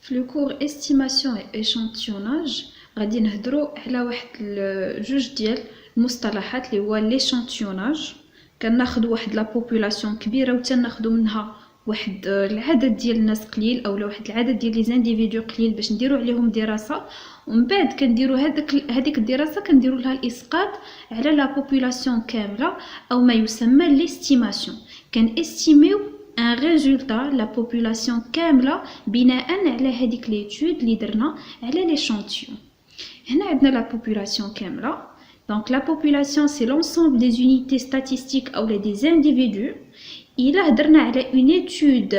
في لو كور استيماسيون اي اشانتيوناج غادي نهضروا على واحد جوج ديال المصطلحات اللي هو ليشانتيوناج. كناخذ واحد لا بوبولاسيون كبيره وتناخذوا منها واحد العدد ديال الناس قليل اولا واحد العدد ديال لي زانديفيدو قليل باش نديروا عليهم دراسه، ومن بعد كنديروا هذيك الدراسه كنديروا لها الاسقاط على لا بوبولاسيون كامله او ما يسمى ليستيماسيون. كنستيميو ان ريزولتا لا بوبولاسيون كامله بناء على هذيك ليتود اللي درنا على ليشانتيون. هنا عندنا لا بوبولاسيون كامله. Donc la population c'est l'ensemble des unités statistiques ou des individus. إلا هدرنا على une étude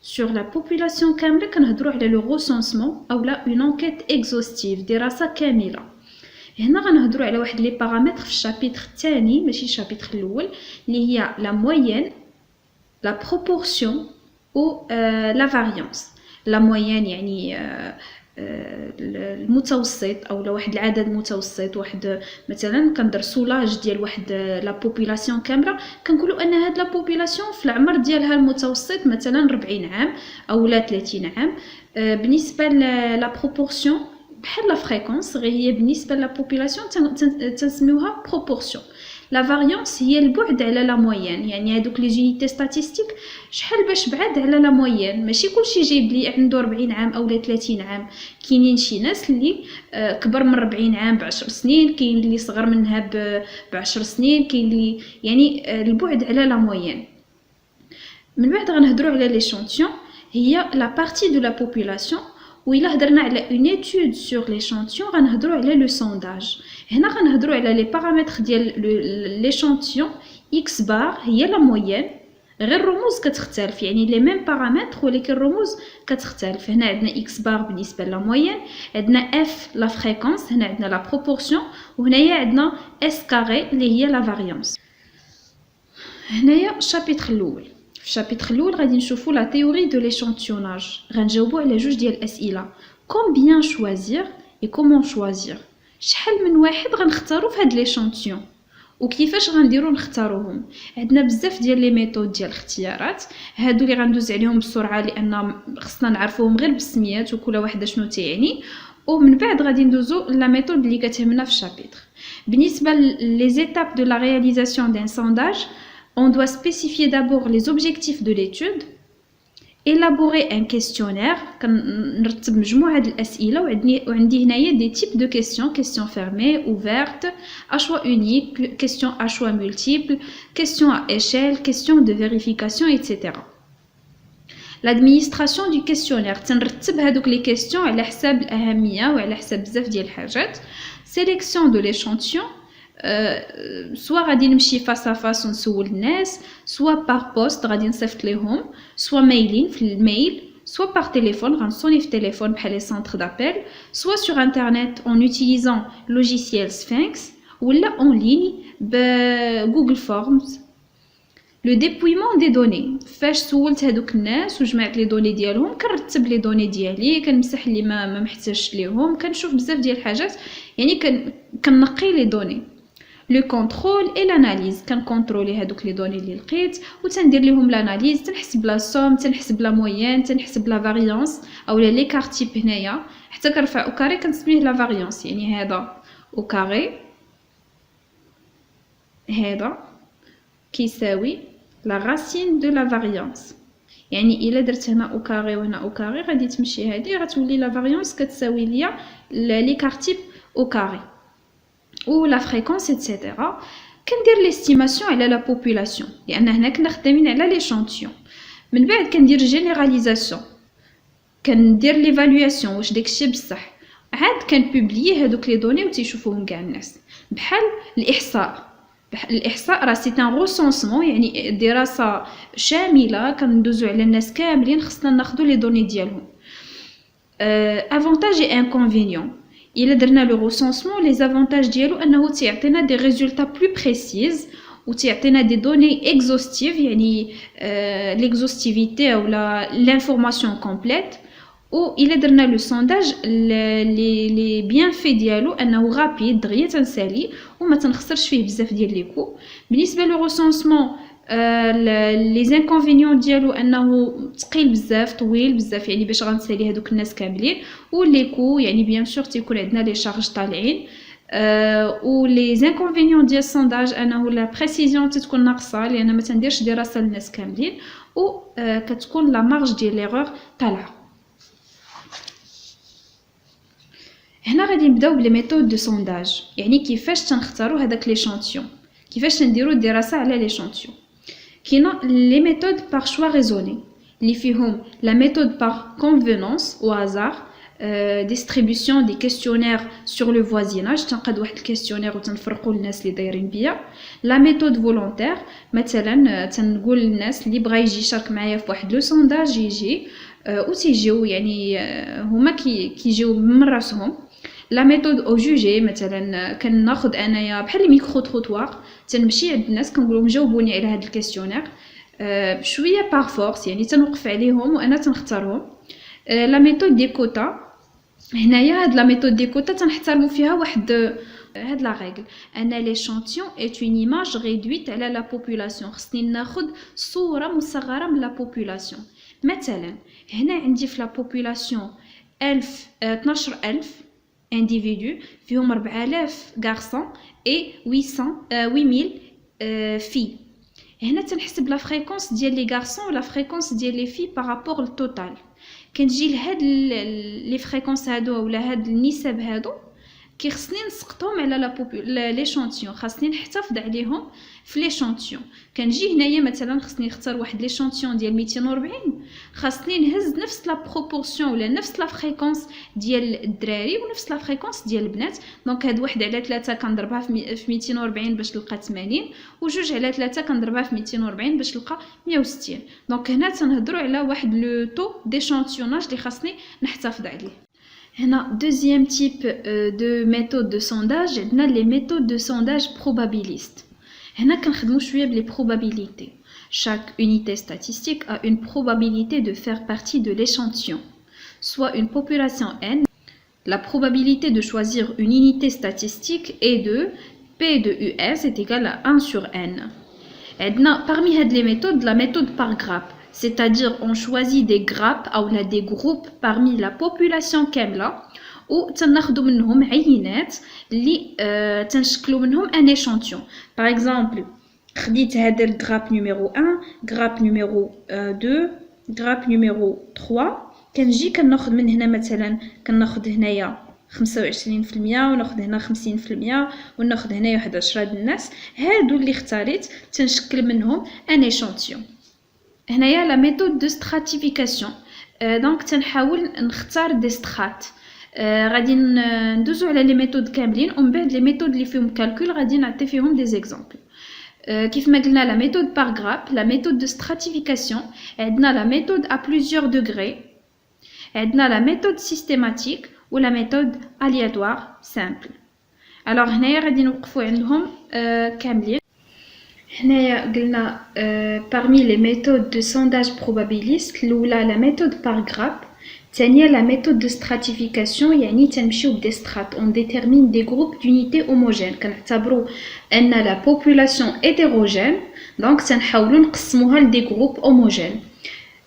sur la population كاملة كنهضروا على le recensement أو لا une enquête exhaustive دراسة كاملة. هنا غنهضروا على واحد لي بارامتر في الشابيتر الثاني ماشي الشابيتر الأول اللي هي la moyenne, la proportion ou la variance. La moyenne يعني المتوسط او واحد العدد متوسط، واحد مثلا كندير سولاج ديال واحد لا بوبولاسيون كامله كنقولوا ان هاد لا بوبولاسيون في العمر ديالها المتوسط مثلا 40 عام او 30 عام. بالنسبه لا بروبورسيون بحال لا فريكونس غير هي بالنسبه لا بوبولاسيون تنسميوها بروبورسيون. لا فاريانس هي البعد على لا موين، يعني هذوك لي جونيتي ستاتيستيك شحال باش بعد على لا موين. ماشي كلشي جايب لي عنده 40 عام او 30 عام، كاينين شي ناس اللي كبر من 40 عام ب10 سنين، كاين اللي صغر منها ب10 سنين، كاين اللي يعني البعد على لا موين. من بعد غنهضروا على ليشانتيون، هي لا بارتي دو لا بوبولاسيون. وإلا هضرنا على اون ايتود سور ليشانتيون غنهضروا على لو سونداج. هنا غنهضروا على لي بارامتر ديال ليشانتيون. اكس بار هي لا موين، غير الرموز كتختلف، يعني لي ميم بارامتر ولكن الرموز كتختلف. هنا عندنا اكس بار بالنسبه لا موين، عندنا اف لا فريكونس، هنا عندنا لا بروبورسيون، وهنايا عندنا اس كاري اللي هي لا فاريانس. هنايا الشابيتر الاول. في الشابيتر الاول غادي نشوفوا لا تيوري دو ليشانتيوناج. غنجاوبوا على جوج ديال الاسئله: كومبيان شوازير اي كومون شوازير، شحال من واحد غنختاروا في هاد ليشانتيون وكيفاش غنديروا نختاروهم. عندنا بزاف ديال لي ميثود ديال الاختيارات، هادو اللي غندوز عليهم بسرعه لان خصنا نعرفوهم غير بالسميات وكل واحده شنو تعني، ومن بعد غادي ندوزو لا ميثود اللي كتهمنا في الشابيتر. بالنسبه لي زيتاب دو لا رياليزاسيون دان سونداج، on doit spécifier d'abord les objectifs de l'étude, élaborer un questionnaire. كنرتب مجموعه د الاسئله وعندي هنايا دي تيب دو كيسيون: كيسيون فيرمي، ouverte, à choix unique, question à choix multiple, question à échelle, question de vérification, etc. l'administration du questionnaire تنرتب هذوك لي كيسيون على حساب الاهميه وعلى حساب بزاف ديال الحاجات. sélection de l'échantillon، سوا غادي نمشي فاس فاس ونسول الناس، سوا بار بوست غادي نصيفط ليهم، سوا ميلين في الميل، سوا بار تليفون غنصوني في التليفون بحال لي سونتر دابيل، سوا سور انترنت اون يوتيليزون لوجيسيال سفينكس، ولا اون لين بجوجل فورمز. لو ديبويمون دي دوني، فاش سولت هذوك الناس وجمعت لي دوني ديالهم كنرتب لي دوني ديالي، كنمسح اللي ما محتاجش ليهم، كنشوف بزاف ديال الحاجات، يعني كنقي لي دوني. لو كونترول اي لاناليز، كنكونترولي هذوك لي دوني اللي لقيت وتندير لهم لاناليز، تنحسب لا سوم، تنحسب لا موين، تنحسب لا فاريانس اولا لي كارتيب. هنايا حتى كنرفع او كاري كنسميه لا فاريانس، يعني هذا او كاري هذا كيساوي لا راسين دو لا فاريانس. يعني الا درت هنا او كاري وهنا او كاري غادي تمشي هذه غتولي لا فاريانس كتساوي ليا لي كارتيب او كاري ou la fréquence etc. كندير l'estimation على la population لان هنا كنا خدامين على l'échantillon. من بعد كندير généralisation، كندير l'évaluation واش داكشي بصح، عاد كنبوبليي هذوك لي دوني وتيشوفوهم كاع الناس. بحال الاحصاء راه سي ان ريسونسمون، يعني دراسه شامله كندوزو على الناس كاملين، خصنا ناخذوا لي دوني ديالهم. avantage et inconvénient، إلا درنا لو ريسونسمون لي زافونتاج ديالو انه تيعطينا دي ريزولطا بلو بريسيز وتيعطينا دي دوني اكزوستيف، يعني ليكزوستيفيتي ولا لانفورماسيون كومبليت. و الا درنا لو سونداج لي بيان في ديالو انه غابيد دغيا تنسالي وما تنخسرش فيه بزاف ديال لي كو. بالنسبه لو ريسونسمون لي زانكونفينيون ديالو انه ثقيل بزاف طويل بزاف يعني باش غنسالي هذوك الناس كاملين ولي كو يعني بيان سور تيكون عندنا لي شارج طالعين و لي زانكونفينيون ديال السونداج انه لا بريسيزيون تتكون ناقصه لان ما تنديرش دراسه للناس كاملين و كتكون لا مارج ديال ليغور طالعه. هنا غادي نبداو بلي ميثود دو سونداج يعني كيفاش تنختاروا هذاك ليشانتيون كيفاش نديروا دراسه على ليشانتيون. كاينه لي ميثود بار شوا ريزوني اللي فيهم لا ميثود بار كونفينونس او هازار ديستريبيسيون دي كيستيونير سور لو فوازيناج تنقاد واحد الكيستيونير وتنفرقوا للناس اللي دايرين بيا. لا ميثود فولونتير مثلا تنقول للناس اللي بغا يجي يشارك معايا في واحد لو سونداج يجي وتيجيو يعني هما كيجيو من راسهم. لا ميثود او جوجي مثلا كناخذ انايا بحال الميكرو تروطوار تنمشي عند الناس كنقول لهم جاوبوني على هذا الكيستيونير شويه بار فورس يعني تنوقف عليهم وانا تنختارهم. لا ميثود دي كوتا هنايا هاد لا ميثود دي كوتا تنحترموا فيها واحد هاد لا ريغل ان ليشانتيون ايت اون ايماج ريدويت على لا بوبولاسيون خصني ناخذ صوره مصغره من لا بوبولاسيون. مثلا هنا عندي في لا بوبولاسيون 12000 individus فيهم 4000 garçons et 8000 filles. هنا تنحسب لا فريكونس ديال لي غارسون ولا فريكونس ديال لي في بارابور للتوتال. كنجي لهاد لي فريكونس هادو ولا هاد النسب هادو كيخصني نسقطهم على ليشانتيون خاصني نحتفظ عليهم في ليشانتيون. كنجي هنايا مثلا خصني نختار واحد ليشانتيون ديال 240 خاصني نهز نفس لا بروبورسيون ولا نفس لا فريكونس ديال الدراري ونفس لا فريكونس ديال البنات. دونك هاد واحد على 3 كنضربها في 240 باش نلقى 80 وجوج على 3 كنضربها في 240 باش نلقى 160. دونك هنا تنهضروا على واحد لو تو ديشانتيوناج اللي خاصني نحتفظ عليه. هنا deuxième type de méthode de sondage عندنا les méthodes de sondage probabilistes. هنا كنخدموا شويه بلي probabilités. Chaque unité statistique a une probabilité de faire partie de l'échantillon, soit une population n. La probabilité de choisir une unité statistique est de P de US est égal à 1 sur n. عندنا parmi هاد les méthodes la méthode par grappe. C'est-à-dire on choisit des grappes ou des groupes parmi la population كاملة وتناخدو منهم عينات اللي تنشكلو منهم un échantillon. Par exemple خديت هذا الجراب نيميرو 1 جراب نيميرو 2 جراب نيميرو 3 كنجي كناخد من هنا مثلا كناخد هنايا 25% وناخد هنا 50% وناخد هنايا واحد 10 د الناس هادو اللي اختاريت تنشكل منهم un échantillon. هنايا لا ميثود دو ستراتيفيكاسيون دونك تنحاول نختار دي سترات. غادي ندوزو على لي ميثود كاملين ومن بعد لي ميثود اللي فيهم كالكول غادي نعطي فيهم دي زيكزامبل. كيف ما قلنا لا ميثود بار غراب لا ميثود دو ستراتيفيكاسيون عندنا لا ميثود ا بليزيور دوغري عندنا لا ميثود سيستيماتيك ولا ميثود الياتوار سامبل. الوغ هنايا غادي نوقفوا عندهم كاملين. هنايا قلنا parmi les méthodes de sondage probabiliste الأولى la méthode par grappe الثانية la méthode de stratification يعني تنمشيو بدي سترات on détermine des groupes d'unités homogènes كنعتبروا أن la population hétérogène donc تنحاولوا نقسموها لدي groupes homogènes.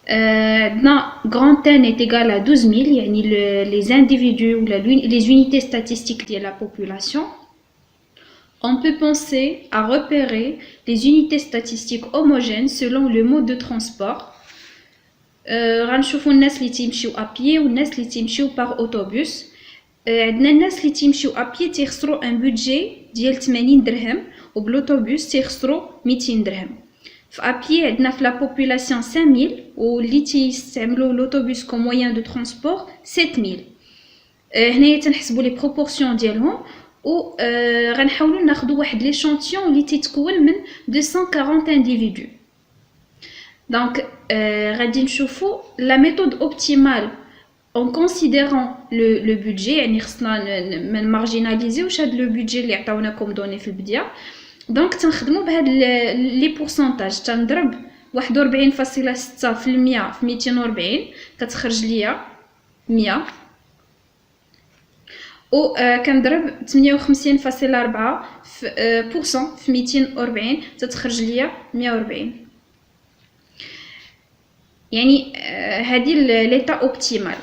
عندنا grand N est égal à 12000 يعني les individus ou les unités statistiques ديال la population. On peut penser à repérer les unités statistiques homogènes selon le mode de transport. غنشوفوا الناس اللي تيمشيو ابيي والناس اللي تيمشيو بار اوتوبوس. عندنا الناس اللي تيمشيو ابيي تيخسروا ان بودجي ديال 80 درهم وبلوتوبوس تيخسروا 200 درهم. في ابيي عندنا في لا بوبولاسيون 5000 واللي تيستعملوا لوتوبوس كوم موين دو ترونسبور 7000. هنايا تنحسبوا لي بروبورسيون ديالهم و غنحاولوا ناخذوا واحد ليشانتيون اللي تيتكون من 240 individus. Donc غادي نشوفوا la méthode optimale en considérant le budget يعني خصنا ما نمارجيناليزيوش هاد لو بودجي اللي عطاونا كوم دوني في البدايه. دونك تنخدموا بهاد لي بورسونتاج تنضرب 41.6% في 240 كتخرج ليا 100 و كنضرب 58.4 في بورسون في 240 تتخرج ليا 140. يعني هذه ليتا اوبتيمال.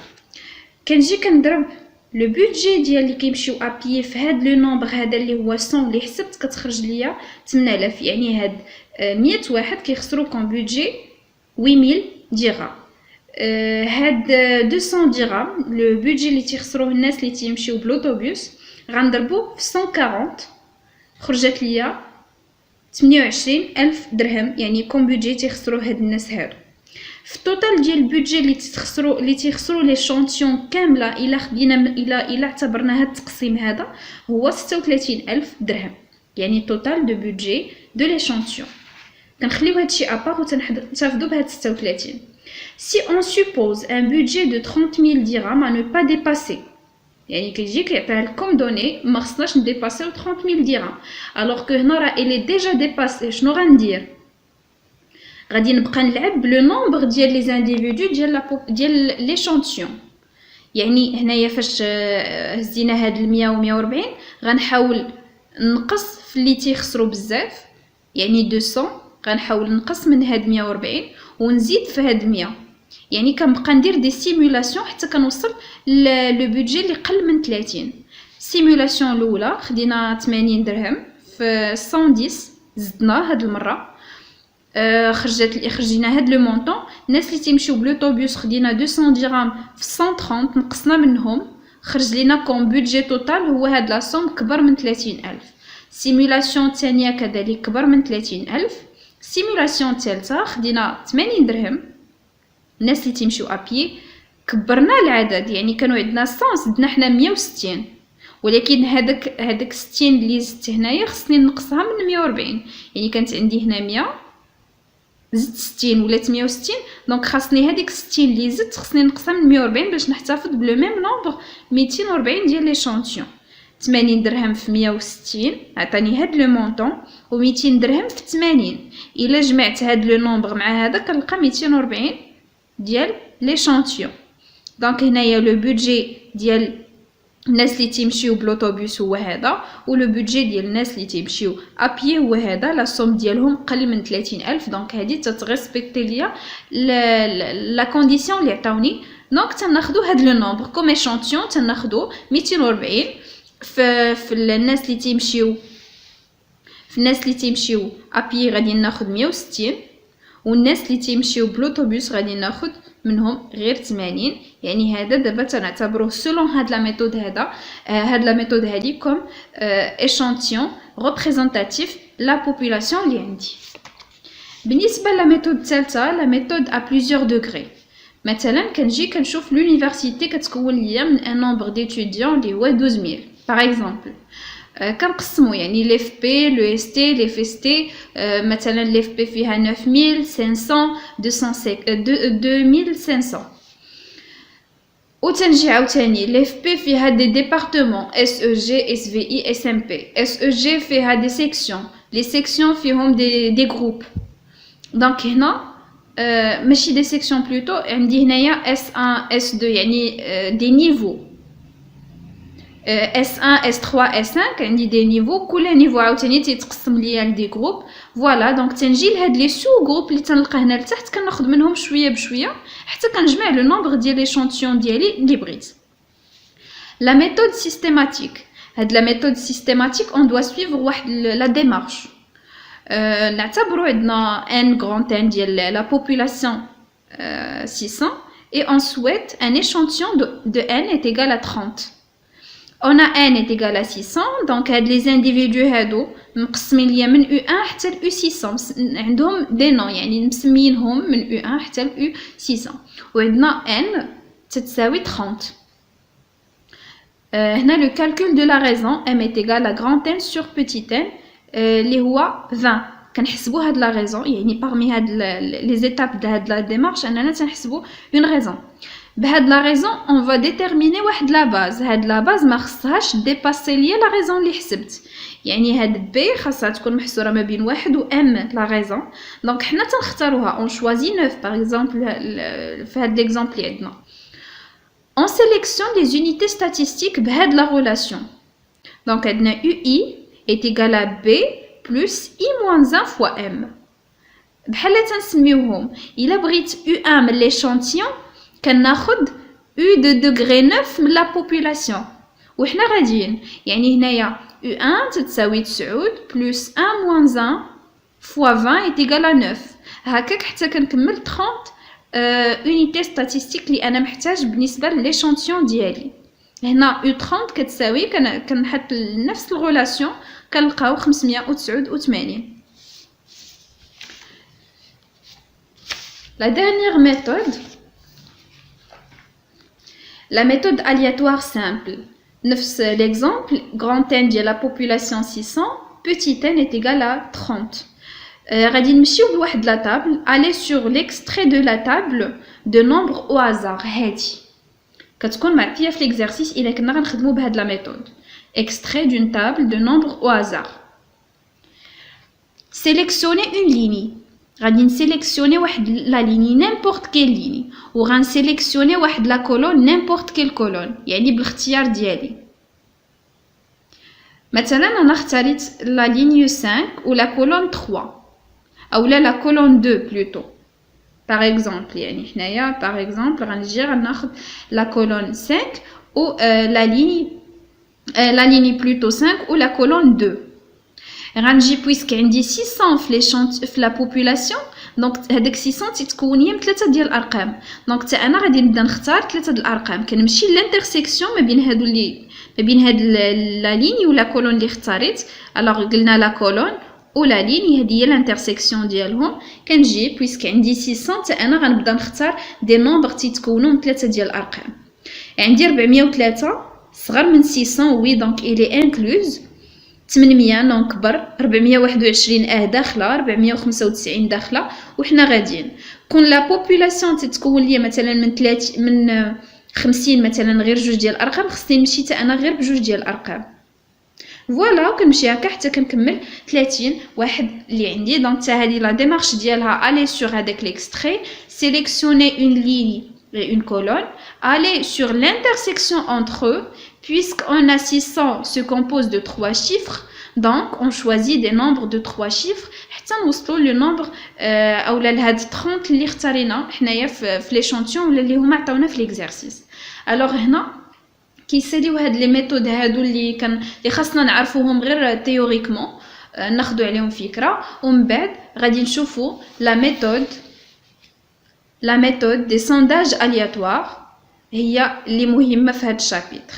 كنجي كنضرب لو بودجي ديال اللي كيمشيو ابيي في هاد لو نومبر هذا اللي هو 100 اللي حسبت كتخرج ليا 8000. يعني هاد 100 واحد كيخسروا كون بودجي 8000 درهم. هاد 200 درهم لو بودجي اللي تيخسروه الناس اللي تيمشيو بلوطوبوس غنضربو في 140 خرجت ليا 28000 درهم. يعني كون بودجي تيخسروه هاد الناس هادو. في التوتال ديال البودجي اللي تيخسروا لي شونطيون كامله الا خدينا الا اعتبرنا هاد التقسيم هذا هو 36000 درهم. يعني توتال دو بودجي دو لي شونطيون. كنخليو هادشي ابار وتنحفظوا بهاد 36. Si on suppose un budget de 30 000 dirhams à ne pas dépasser, يعني كيجي كيعطيها لكم دوني ما خصناش نديباسيو 30 000 درهم alors que هنا راه إلي ديجا ديباسي. شنو غندير؟ غادي نبقى نلعب بلو نومبر ديال لي زانديفيدو ديال ليشونطيون. يعني هنايا فاش هزينا هاد 100 و 140 غنحاول نقص في اللي تيخسروا بزاف يعني 200 غنحاول نقص من هاد 140 ونزيد في هاد 100. يعني كنبقى ندير دي سيمولاسيون حتى كنوصل لو بودجي اللي قل من 30. سيمولاسيون الاولى خدينا 80 درهم في 110 زدنا هاد المره خرجينا هاد لو مونطون. الناس اللي تيمشيو بلوطوبوس خدينا 200 درهم في 130 نقصنا منهم خرج لينا كون بودجي توتال هو هاد لا سوم كبر من 30000. سيمولاسيون الثانيه كذلك كبر من 30000. سيمولاسيون الثالثه خدينا 80 درهم الناس اللي تيمشيو ابيي كبرنا العدد. يعني كانوا عندنا 100 زدنا حنا 160 ولكن هذاك 60 اللي زدت هنايا خصني نقصها من 140. يعني كانت عندي هنا 100 زدت 60 ولات 160 دونك خاصني هذيك 60 اللي زدت خصني نقصها من 140 باش نحتفظ بلو ميم نومبر 240 ديال لي شونطيون. 80 درهم في 160 عطاني هاد لو مونطون و 200 درهم في 80. الا جمعت هاد لو نومبر مع هذا كنلقى 240 ديال لي شونطيون. دونك هنايا لو بودجي ديال الناس اللي تيمشيو بلوطوبوس هو هذا و لو بودجي ديال الناس اللي تيمشيو ابيي هو هذا. لا سوم ديالهم قل من 30000. دونك هذه تتريسبكتي ليا لا كونديسيون اللي عطاوني. دونك تناخذوا هاد لو نومبر كوم ايشونطيون تناخذوا 240 في الناس اللي تيمشيو ابيي غادي ناخذ 160 والناس اللي تيمشيو بلوطوبوس غادي ناخذ منهم غير 80. يعني هذا دابا تنعتبروه سولون هاد لا ميثود هاد لا ميثود هادي كوم échantillon représentatif لا population اللي عندي. بالنسبه لا ميثود الثالثه لا ميثود ا بليزيور دوغري. مثلا كنجي كنشوف لونيفرسيتي كتكون ليا من ان نومبر ديتوديون اللي هو 12000 باغ اكزومبل. كنقسمو يعني لي اف بي لو اس تي لي فيس تي. مثلا لي اف بي فيها 9500 2500 وتنجي عاوتاني لي اف بي فيها دي ديبارتمون اس او جي اس في اي اس ام بي. اس او جي فيها دي سيكسيون لي سيكسيون فيهم دي جروب. دونك هنا ماشي دي سيكسيون بلوتو عندي هنايا اس 1 اس 2 يعني دي نيفو S1 S3 S5 عندي دي نيفو. كل نيفو عاوتاني تيتقسم ليا لدي جروب. فوالا دونك تنجي لهاد لي سو جروب اللي تنلقى هنا لتحت كناخذ منهم شويه بشويه حتى كنجمع لو نومبر ديال ليشونطيون ديالي اللي بغيت. لا ميثود سيستيماتيك. هاد لا ميثود سيستيماتيك اون دوا سويفر واحد لا ديمارش. نعتبروا عندنا ان غران ان ديال لا بوبولاسيون 600 et on souhaite un échantillon de n est égal à 30. On a n est égal à 600 donc هاد les individus هادو مقسمين ليا من U1 حتى ل U600 عندهم دي نون يعني مسميينهم من U1 حتى ل U600 وعندنا n تتساوي 30. هنا لو calcul de la raison m est égal à grand n sur petit n اللي هو 20. كنحسبوا هاد لا raison يعني parmi هاد les étapes de هاد لا démarche اننا تنحسبوا une raison. بهاد لا ريزون اون فا ديتيرميني واحد لا باز. هاد لا باز ما خصهاش ديباسي ليا لا ريزون اللي حسبت. يعني هاد بي خاصها تكون محصوره ما بين واحد و ام لا ريزون. دونك حنا تنختاروها اون شوازي 9 باغ اكزومبل في هاد ليكزامبل اللي عندنا On sélectionne les unités statistiques بهاد la relation. Donc, UI est égal à B plus I moins 1 fois M. بحال تنسميوهم إلا بغيت U1 من l'échantillon كناخد U de degré 9 من la population وحنا غاديين يعني هنايا U1 تتساوي 9 plus 1 moins 1 fois 20 est égal à 9 هكاك حتى كنكمل 30 unité statistique اللي انا محتاج بالنسبه لليشانتيون ديالي. هنا U30 كتساوي كنحط نفس الغولاسيون كنلقاو 589. La dernière méthode, la méthode aléatoire simple. نفس l'exemple, grand N de la population 600, petit n est égal à 30. غادي نمشيو لواحد لا table, aller sur l'extrait de la table de nombres au hasard. هادي كتكون معطيه في l'exercice إلا كنا غنخدمو بهاد la méthode. Extrait d'une table de nombres au hasard. Sélectionner une ligne. غادي نسيليكسيوني واحد لا ليني n'importe quelle ليني وغنسيليكسيوني واحد لا كولون n'importe quelle كولون يعني بالاختيار ديالي. مثلا انا اختاريت لا ليني 5 ولا كولون 3 او لا كولون 2 بلوتو par exemple يعني حنايا par exemple غنجي غناخذ لا كولون 5 ou la ligne plutôt 5 ou la colonne 2. غنجي بويسك عندي 600 في لا بوبولاسيون دونك هذاك 600 تتكون هي من ثلاثه ديال الارقام دونك حتى انا غادي نبدا نختار ثلاثه د الارقام كنمشي للانترسيكسيون ما بين هاد لا ليني ولا كولون اللي اختاريت الوغ قلنا لا كولون ولا ليني هذه هي الانترسيكسيون ديالهم كنجي بويسك عندي 600 حتى انا غنبدا نختار دي نومبر تيتكونوا من ثلاثه ديال الارقام عندي 403 صغر من 600 وي دونك الي انكلوز 800 نون كبر 421 داخله 495 داخله وحنا غاديين كون لا بوبولاسيون تتكون ليا مثلا من 50 مثلا غير جوج ديال الارقام خصني نمشي حتى انا غير بجوج ديال الارقام فوالا وكنمشي هكا حتى كنكمل 30 واحد اللي عندي دونك حتى هذه لا ديمارش ديالها الي سور هذاك ليكستري sélectionner une ligne et une colonne aller sur l'intersection entre eux puisqu'on a 600 se compose de 3 chiffres donc on choisit des nombres de 3 chiffres حتى نوصلوا لو نومبر اولا لهاد 30 اللي اختارينا حنايا في ليشانتيون ولا اللي هما عطاونا في ليكزارسيس الوغ هنا كيساليو هاد لي ميثود هادو اللي خاصنا نعرفوهم غير تيوريكمون ناخذوا عليهم فكره ومن بعد غادي نشوفوا la méthode des sondages aléatoires هي اللي مهمه في هاد الشابيتر